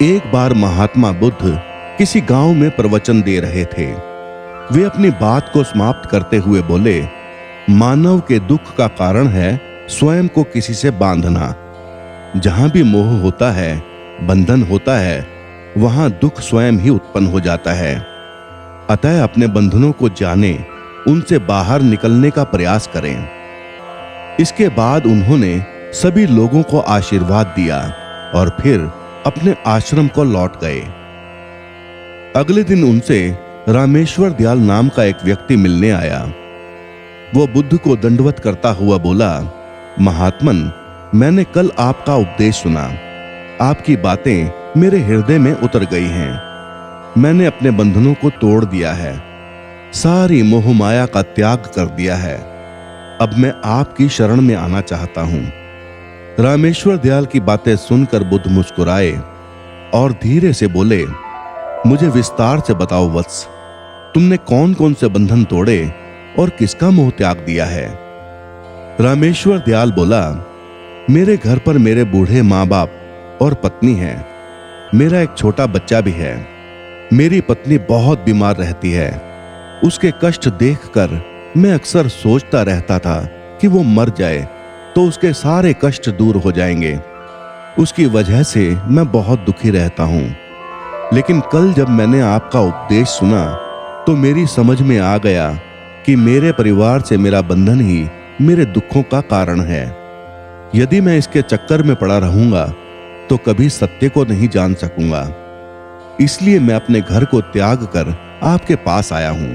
एक बार महात्मा बुद्ध किसी गांव में प्रवचन दे रहे थे। वे अपनी बात को समाप्त करते हुए बोले, मानव के दुख का कारण है स्वयं को किसी से बांधना। जहां भी मोह होता है, बंधन होता है, वहां दुख स्वयं ही उत्पन्न हो जाता है। अतः अपने बंधनों को जाने, उनसे बाहर निकलने का प्रयास करें। इसके बाद उन्होंने सभी लोगों को आशीर्वाद दिया और फिर अपने आश्रम को लौट गए। अगले दिन उनसे रामेश्वर दयाल नाम का एक व्यक्ति मिलने आया। वो बुद्ध को दंडवत करता हुआ बोला, महात्मन, मैंने कल आपका उपदेश सुना। आपकी बातें मेरे हृदय में उतर गई हैं। मैंने अपने बंधनों को तोड़ दिया है, सारी मोह माया का त्याग कर दिया है। अब मैं आपकी शरण में आना चाहता हूं। रामेश्वर दयाल की बातें सुनकर बुद्ध मुस्कुराए और धीरे से बोले, मुझे विस्तार से बताओ वत्स, तुमने कौन कौन से बंधन तोड़े और किसका मोह त्याग दिया है? रामेश्वर दयाल बोला, मेरे घर पर मेरे बूढ़े माँ बाप और पत्नी है। मेरा एक छोटा बच्चा भी है। मेरी पत्नी बहुत बीमार रहती है। उसके कष्ट देखकर मैं अक्सर सोचता रहता था कि वो मर जाए तो उसके सारे कष्ट दूर हो जाएंगे। उसकी वजह से मैं बहुत दुखी रहता हूं। लेकिन कल जब मैंने आपका उपदेश सुना तो मेरी समझ में आ गया कि मेरे परिवार से मेरा बंधन ही मेरे दुखों का कारण है। यदि मैं इसके चक्कर में पड़ा रहूंगा तो कभी सत्य को नहीं जान सकूंगा। इसलिए मैं अपने घर को त्याग कर आपके पास आया हूं।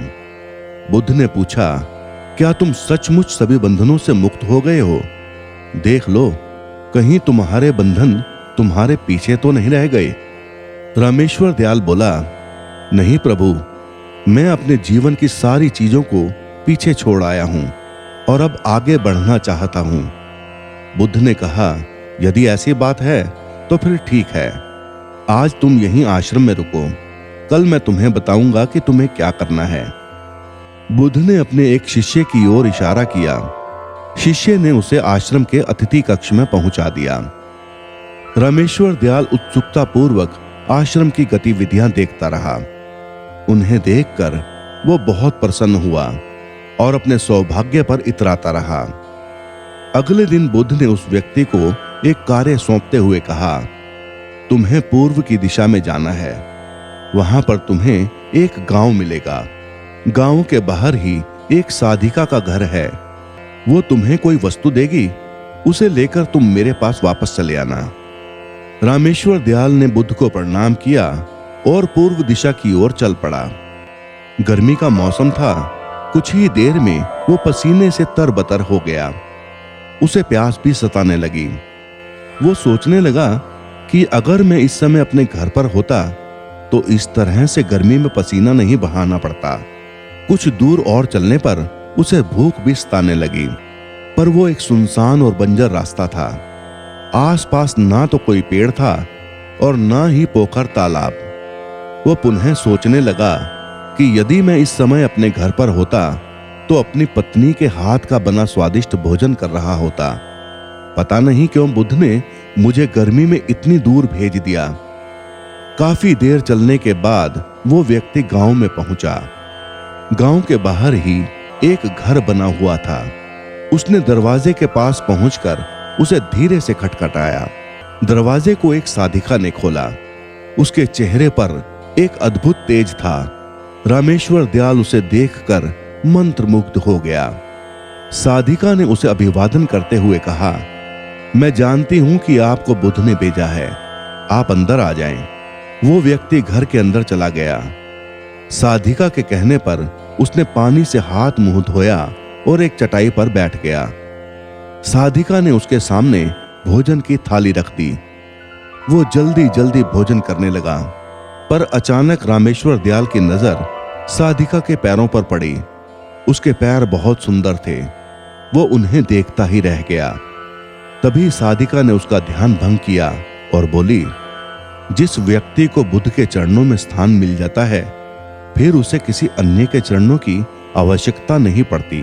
बुद्ध ने पूछा, क्या तुम सचमुच सभी बंधनों से मुक्त हो गए हो? देख लो, कहीं तुम्हारे बंधन तुम्हारे पीछे तो नहीं रह गए। रामेश्वर दयाल बोला, नहीं प्रभु, मैं अपने जीवन की सारी चीजों को पीछे छोड़ आया हूं और अब आगे बढ़ना चाहता हूं। बुद्ध ने कहा, यदि ऐसी बात है तो फिर ठीक है। आज तुम यहीं आश्रम में रुको। कल मैं तुम्हें बताऊंगा कि तुम्हें क्या करना है। बुद्ध ने अपने एक शिष्य की ओर इशारा किया। शिष्य ने उसे आश्रम के अतिथि कक्ष में पहुंचा दिया। रामेश्वर दयाल उत्सुकता पूर्वक आश्रम की गतिविधियां देखता रहा। उन्हें देखकर वो बहुत प्रसन्न हुआ और अपने सौभाग्य पर इतराता रहा। अगले दिन बुद्ध ने उस व्यक्ति को एक कार्य सौंपते हुए कहा, तुम्हें पूर्व की दिशा में जाना है। वहां पर तुम्हें एक गांव मिलेगा। गांव के बाहर ही एक साधिका का घर है। वो तुम्हें कोई वस्तु देगी, उसे लेकर तुम मेरे पास वापस चले आना। रामेश्वर दयाल ने बुद्ध को प्रणाम किया और पूर्व दिशा की ओर चल पड़ा। गर्मी का मौसम था। कुछ ही देर में वो पसीने से तरबतर हो गया। उसे प्यास भी सताने लगी। वो सोचने लगा कि अगर मैं इस समय अपने घर पर होता तो इस तरह से गर्मी में पसीना नहीं बहाना पड़ता। कुछ दूर और चलने पर उसे भूख भी सताने लगी, पर वो एक सुनसान और बंजर रास्ता था। आसपास ना तो कोई पेड़ था और ना ही पोखर तालाब। वो पुनः सोचने लगा कि यदि मैं इस समय अपने घर पर होता तो अपनी पत्नी के हाथ का बना स्वादिष्ट भोजन कर रहा होता। पता नहीं क्यों बुद्ध ने मुझे गर्मी में इतनी दूर भेज दिया। काफी देर चलने के बाद वो व्यक्ति गांव में पहुंचा। गांव के बाहर ही एक घर बना हुआ था। उसने दरवाजे के पास पहुंचकर उसे धीरे से खटखटाया। दरवाजे को एक साधिका ने खोला। उसके चेहरे पर एक अद्भुत तेज था। रामेश्वर दयाल उसे देखकर मंत्रमुग्ध हो गया। साधिका ने उसे अभिवादन करते हुए कहा, मैं जानती हूं कि आपको बुद्ध ने भेजा है। आप अंदर आ जाएं। वो व्यक्ति घर के अंदर चला गया। साधिका के कहने पर उसने पानी से हाथ मुंह धोया और एक चटाई पर बैठ गया। साधिका ने उसके सामने भोजन की थाली रख दी। वो जल्दी जल्दी भोजन करने लगा, पर अचानक रामेश्वर दयाल की नजर साधिका के पैरों पर पड़ी। उसके पैर बहुत सुंदर थे। वो उन्हें देखता ही रह गया। तभी साधिका ने उसका ध्यान भंग किया और बोली, जिस व्यक्ति को बुद्ध के चरणों में स्थान मिल जाता है फिर उसे किसी अन्य के चरणों की आवश्यकता नहीं पड़ती।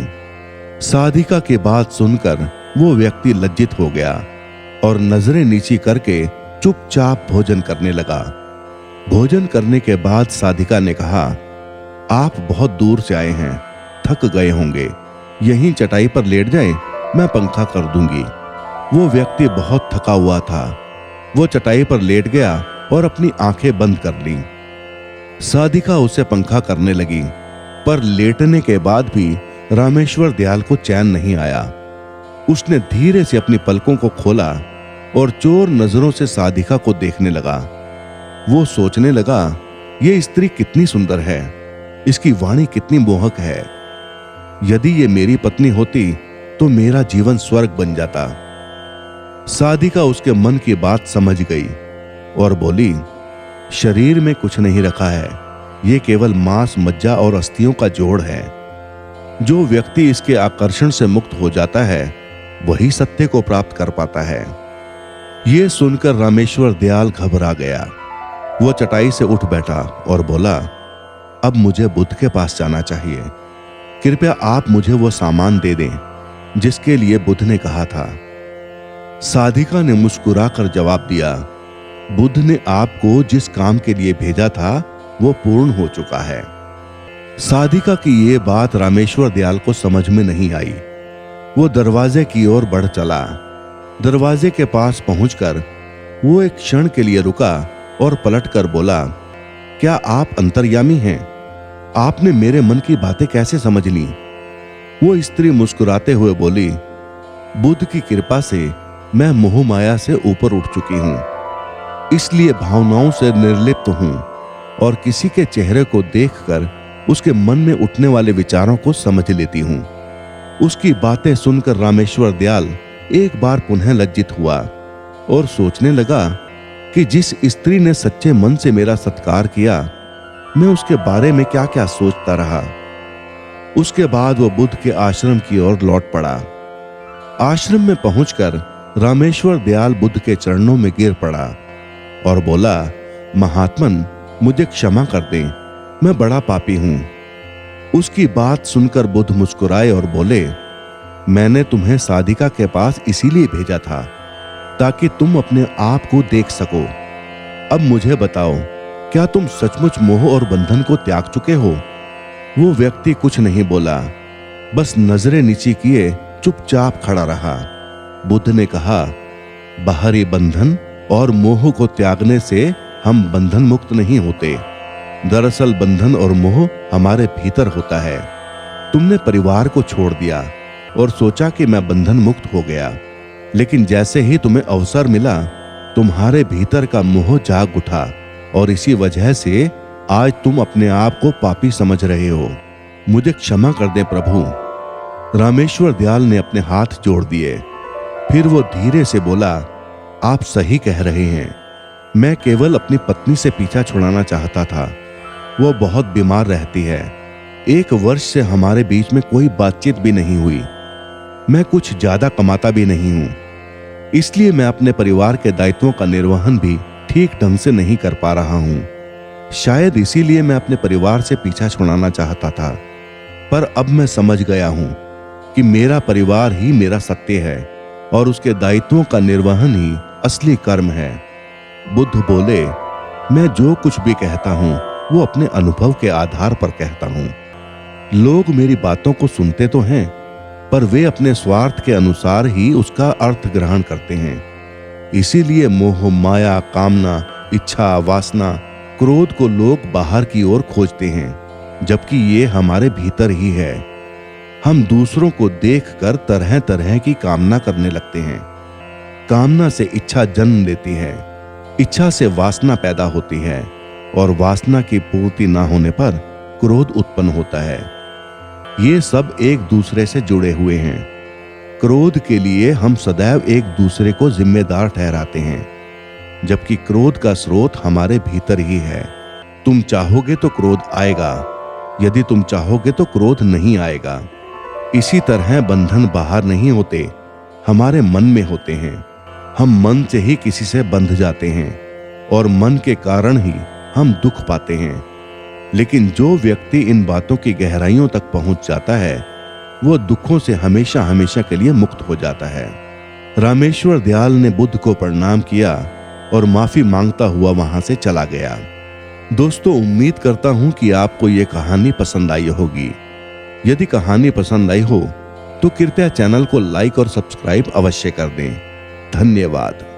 साधिका की बात सुनकर वो व्यक्ति लज्जित हो गया और नजरें नीची करके चुपचाप भोजन करने लगा। भोजन करने के बाद साधिका ने कहा, आप बहुत दूर से आए हैं, थक गए होंगे, यहीं चटाई पर लेट जाएं, मैं पंखा कर दूंगी। वो व्यक्ति बहुत थका हुआ था। वो चटाई पर लेट गया और अपनी आंखें बंद कर लीं। साधिका उसे पंखा करने लगी, पर लेटने के बाद भी रामेश्वर दयाल को चैन नहीं आया। उसने धीरे से अपनी पलकों को खोला और चोर नजरों से साधिका को देखने लगा। वो सोचने लगा, ये स्त्री कितनी सुंदर है, इसकी वाणी कितनी मोहक है। यदि ये मेरी पत्नी होती तो मेरा जीवन स्वर्ग बन जाता। साधिका उसके मन की बात समझ गई और बोली, शरीर में कुछ नहीं रखा है, ये केवल मांस, मज्जा और अस्थियों का जोड़ है। जो व्यक्ति इसके आकर्षण से मुक्त हो जाता है वही सत्य को प्राप्त कर पाता है। ये सुनकर रामेश्वर दयाल घबरा गया। वो चटाई से उठ बैठा और बोला, अब मुझे बुद्ध के पास जाना चाहिए। कृपया आप मुझे वो सामान दे दें जिसके लिए बुद्ध ने कहा था। साधिका ने मुस्कुराकर जवाब दिया, बुद्ध ने आपको जिस काम के लिए भेजा था वो पूर्ण हो चुका है। साधिका की ये बात रामेश्वर दयाल को समझ में नहीं आई। वो दरवाजे की ओर बढ़ चला। दरवाजे के पास पहुंचकर वो एक क्षण के लिए रुका और पलटकर बोला, क्या आप अंतर्यामी हैं? आपने मेरे मन की बातें कैसे समझ ली? वो स्त्री मुस्कुराते हुए बोली, बुद्ध की कृपा से मैं मोह माया से ऊपर उठ चुकी हूं, इसलिए भावनाओं से निर्लिप्त हूं और किसी के चेहरे को देखकर उसके मन में उठने वाले विचारों को समझ लेती हूं। उसकी बातें सुनकर रामेश्वर दयाल एक बार पुनः लज्जित हुआ और सोचने लगा कि जिस स्त्री ने सच्चे मन से मेरा सत्कार किया, मैं उसके बारे में क्या क्या सोचता रहा। उसके बाद वो बुद्ध के आश्रम की ओर लौट पड़ा। आश्रम में पहुंचकर रामेश्वर दयाल बुद्ध के चरणों में गिर पड़ा और बोला, महात्मन, मुझे क्षमा कर दें, मैं बड़ा पापी हूं। उसकी बात सुनकर बुद्ध मुस्कुराए और बोले, मैंने तुम्हें साधिका के पास इसीलिए भेजा था ताकि तुम अपने आप को देख सको। अब मुझे बताओ, क्या तुम सचमुच मोह और बंधन को त्याग चुके हो? वो व्यक्ति कुछ नहीं बोला, बस नजरें नीची किए चुपचाप खड़ा रहा। बुद्ध ने कहा, बाहरी बंधन और मोह को त्यागने से हम बंधन मुक्त नहीं होते। दरअसल बंधन और मोह हमारे भीतर होता है। तुमने परिवार को छोड़ दिया और सोचा कि मैं बंधन मुक्त हो गया, लेकिन जैसे ही तुम्हें अवसर मिला, तुम्हारे भीतर का मोह जाग उठा और इसी वजह से आज तुम अपने आप को पापी समझ रहे हो। मुझे क्षमा कर दे प्रभु। रामेश्वर दयाल ने अपने हाथ जोड़ दिए। फिर वो धीरे से बोला, आप सही कह रहे हैं, मैं केवल अपनी पत्नी से पीछा छुड़ाना चाहता था। वो बहुत बीमार रहती है। 1 वर्ष से हमारे बीच में कोई बातचीत भी नहीं हुई। मैं कुछ ज्यादा कमाता भी नहीं हूं, इसलिए मैं अपने परिवार के दायित्वों का निर्वहन भी ठीक ढंग से नहीं कर पा रहा हूं। शायद इसीलिए मैं अपने परिवार से पीछा छुड़ाना चाहता था, पर अब मैं समझ गया हूं कि मेरा परिवार ही मेरा सत्य है और उसके दायित्वों का निर्वहन ही असली कर्म है। बुद्ध बोले, मैं जो कुछ भी कहता हूं वो अपने अनुभव के आधार पर कहता हूं। लोग मेरी बातों को सुनते तो हैं, पर वे अपने स्वार्थ के अनुसार ही उसका अर्थ ग्रहण करते हैं। इसीलिए मोह, माया, कामना, इच्छा, वासना, क्रोध को लोग बाहर की ओर खोजते हैं, जबकि ये हमारे भीतर ही है। हम दूसरों को देखकर तरह तरह की कामना करने लगते हैं। कामना से इच्छा जन्म लेती है, इच्छा से वासना पैदा होती है और वासना की पूर्ति ना होने पर क्रोध उत्पन्न होता है। ये सब एक दूसरे से जुड़े हुए हैं। क्रोध के लिए हम सदैव एक दूसरे को जिम्मेदार ठहराते हैं, जबकि क्रोध का स्रोत हमारे भीतर ही है। तुम चाहोगे तो क्रोध आएगा, यदि तुम चाहोगे तो क्रोध नहीं आएगा। इसी तरह बंधन बाहर नहीं होते, हमारे मन में होते हैं। हम मन से ही किसी से बंध जाते हैं और मन के कारण ही हम दुख पाते हैं। लेकिन जो व्यक्ति इन बातों की गहराइयों तक पहुंच जाता है, वो दुखों से हमेशा हमेशा के लिए मुक्त हो जाता है। रामेश्वर दयाल ने बुद्ध को प्रणाम किया और माफी मांगता हुआ वहां से चला गया। दोस्तों, उम्मीद करता हूं कि आपको ये कहानी पसंद आई होगी। यदि कहानी पसंद आई हो तो कृपया चैनल को लाइक और सब्सक्राइब अवश्य कर दें। धन्यवाद।